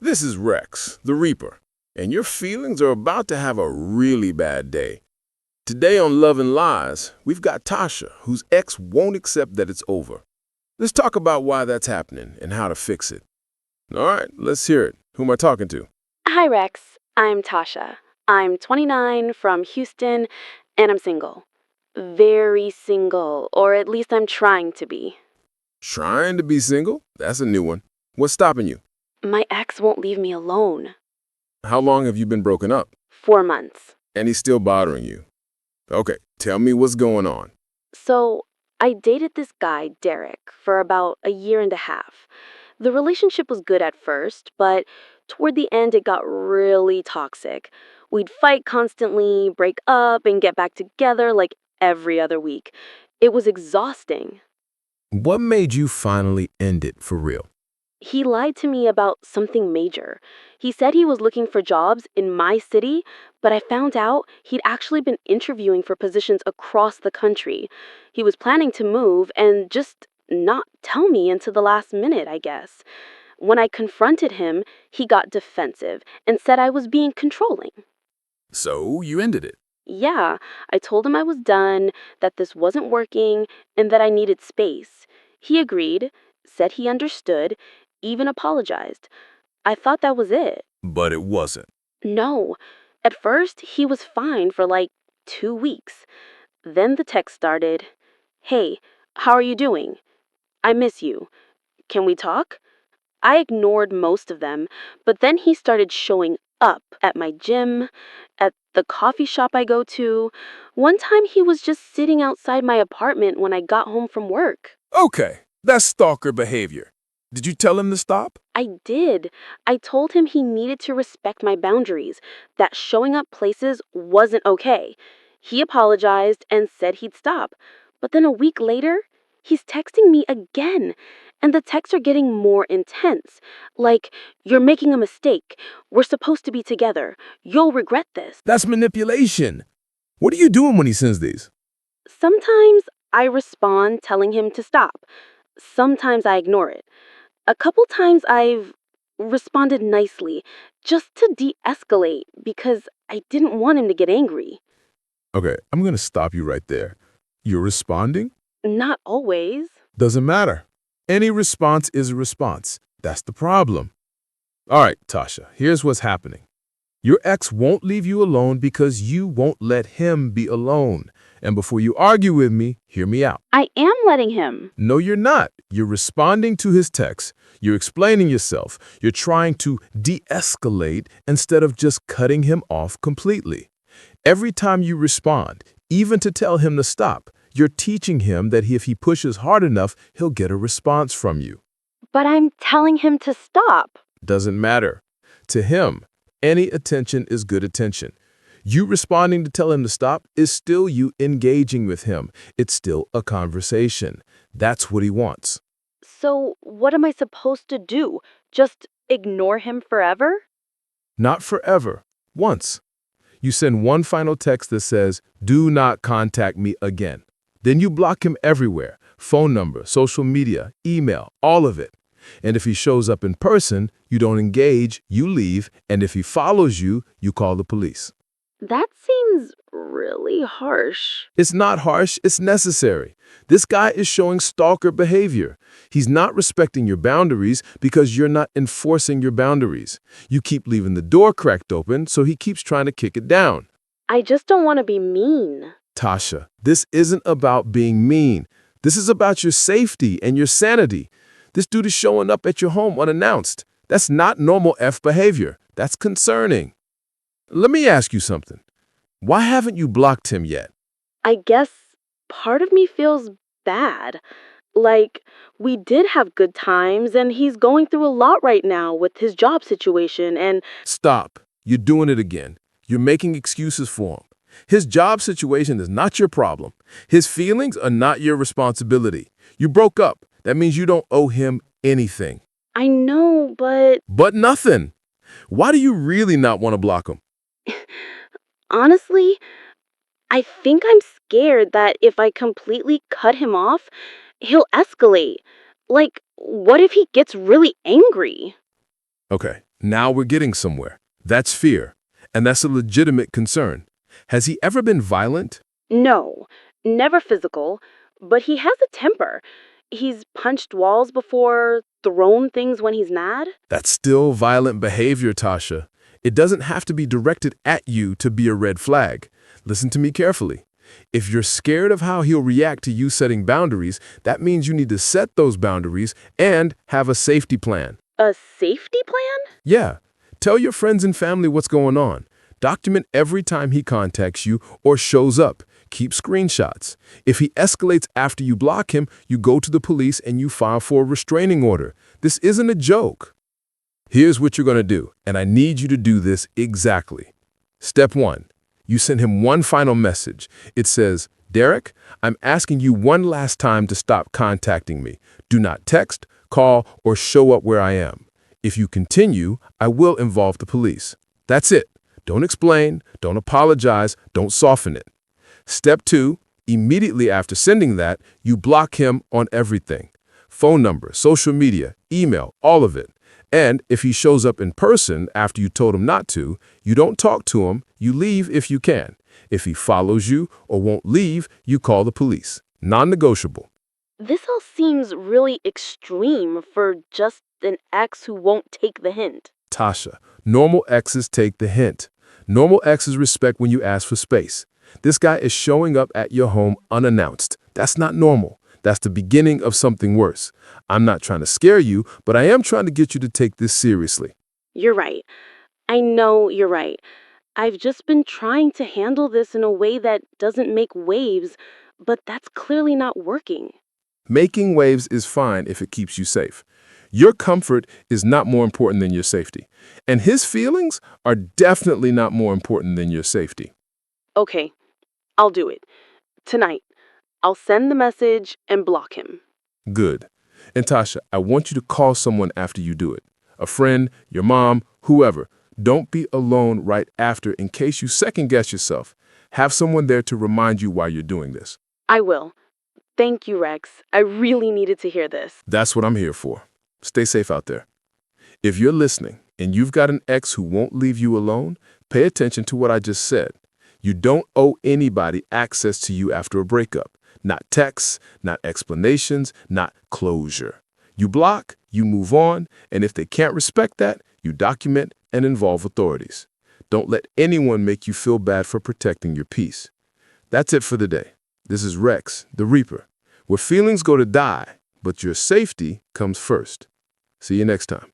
This is Rex, the Reaper, and your feelings are about to have a really bad day. Today on Love and Lies, we've got Tasha, whose ex won't accept that it's over. Let's talk about why that's happening and how to fix it. All right, let's hear it. Who am I talking to? Hi, Rex. I'm Tasha. I'm 29 from Houston, and I'm single. Very single, or at least I'm trying to be. Trying to be single? That's a new one. What's stopping you? My ex won't leave me alone. How long have you been broken up? 4 months. And he's still bothering you. Okay, tell me what's going on. So, I dated this guy, Derek, for about a year and a half. The relationship was good at first, but toward the end it got really toxic. We'd fight constantly, break up, and get back together like every other week. It was exhausting. What made you finally end it for real? He lied to me about something major. He said he was looking for jobs in my city, but I found out he'd actually been interviewing for positions across the country. He was planning to move and just not tell me until the last minute, I guess. When I confronted him, he got defensive and said I was being controlling. So you ended it. Yeah, I told him I was done, that this wasn't working, and that I needed space. He agreed, said he understood, even apologized. I thought that was it. But it wasn't. No. At first, he was fine for like 2 weeks. Then the text started. Hey, how are you doing? I miss you. Can we talk? I ignored most of them, but then he started showing up at my gym, at the coffee shop I go to. One time he was just sitting outside my apartment when I got home from work. Okay, that's stalker behavior. Did you tell him to stop? I did. I told him he needed to respect my boundaries, that showing up places wasn't okay. He apologized and said he'd stop. But then a week later, he's texting me again. And the texts are getting more intense. Like, you're making a mistake. We're supposed to be together. You'll regret this. That's manipulation. What are you doing when he sends these? Sometimes I respond telling him to stop. Sometimes I ignore it. A couple times I've responded nicely, just to de-escalate because I didn't want him to get angry. Okay, I'm gonna stop you right there. You're responding? Not always. Doesn't matter. Any response is a response. That's the problem. All right, Tasha, here's what's happening. Your ex won't leave you alone because you won't let him be alone. And before you argue with me, hear me out. I am letting him. No, you're not. You're responding to his text. You're explaining yourself. You're trying to de-escalate instead of just cutting him off completely. Every time you respond, even to tell him to stop, you're teaching him that if he pushes hard enough, he'll get a response from you. But I'm telling him to stop. Doesn't matter. To him, any attention is good attention. You responding to tell him to stop is still you engaging with him. It's still a conversation. That's what he wants. So, what am I supposed to do? Just ignore him forever? Not forever. Once. You send one final text that says, "Do not contact me again." Then you block him everywhere. Phone number, social media, email, all of it. And if he shows up in person, you don't engage, you leave, and if he follows you, you call the police. That seems really harsh. It's not harsh, it's necessary. This guy is showing stalker behavior. He's not respecting your boundaries because you're not enforcing your boundaries. You keep leaving the door cracked open, so he keeps trying to kick it down. I just don't want to be mean. Tasha, this isn't about being mean. This is about your safety and your sanity. This dude is showing up at your home unannounced. That's not normal F behavior. That's concerning. Let me ask you something. Why haven't you blocked him yet? I guess part of me feels bad. Like, we did have good times, and he's going through a lot right now with his job situation, and Stop. You're doing it again. You're making excuses for him. His job situation is not your problem. His feelings are not your responsibility. You broke up. That means you don't owe him anything. I know, but But nothing. Why do you really not want to block him? honestly, I think I'm scared that if I completely cut him off, he'll escalate. Like, what if he gets really angry? Okay, Now we're getting somewhere. That's fear, and that's a legitimate concern. Has he ever been violent? No, never physical, but he has a temper. He's punched walls before, thrown things when he's mad. That's still violent behavior, Tasha. It doesn't have to be directed at you to be a red flag. Listen to me carefully. If you're scared of how he'll react to you setting boundaries, that means you need to set those boundaries and have a safety plan. A safety plan? Yeah. Tell your friends and family what's going on. Document every time he contacts you or shows up. Keep screenshots. If he escalates after you block him, you go to the police and you file for a restraining order. This isn't a joke. Here's what you're going to do, and I need you to do this exactly. Step 1. You send him one final message. It says, "Derek, I'm asking you one last time to stop contacting me. Do not text, call, or show up where I am. If you continue, I will involve the police." That's it. Don't explain, don't apologize, don't soften it. Step 2, immediately after sending that, you block him on everything. Phone number, social media, email, all of it. And if he shows up in person after you told him not to, you don't talk to him, you leave if you can. If he follows you or won't leave, you call the police. Non-negotiable. This all seems really extreme for just an ex who won't take the hint. Tasha, normal exes take the hint. Normal exes respect when you ask for space. This guy is showing up at your home unannounced. That's not normal. That's the beginning of something worse. I'm not trying to scare you, but I am trying to get you to take this seriously. You're right. I know you're right. I've just been trying to handle this in a way that doesn't make waves, but that's clearly not working. Making waves is fine if it keeps you safe. Your comfort is not more important than your safety. And his feelings are definitely not more important than your safety. Okay, I'll do it. Tonight, I'll send the message and block him. Good. And Tasha, I want you to call someone after you do it. A friend, your mom, whoever. Don't be alone right after in case you second guess yourself. Have someone there to remind you why you're doing this. I will. Thank you, Rex. I really needed to hear this. That's what I'm here for. Stay safe out there. If you're listening and you've got an ex who won't leave you alone, pay attention to what I just said. You don't owe anybody access to you after a breakup. Not texts, not explanations, not closure. You block, you move on, and if they can't respect that, you document and involve authorities. Don't let anyone make you feel bad for protecting your peace. That's it for the day. This is Rex, the Reaper, where feelings go to die, but your safety comes first. See you next time.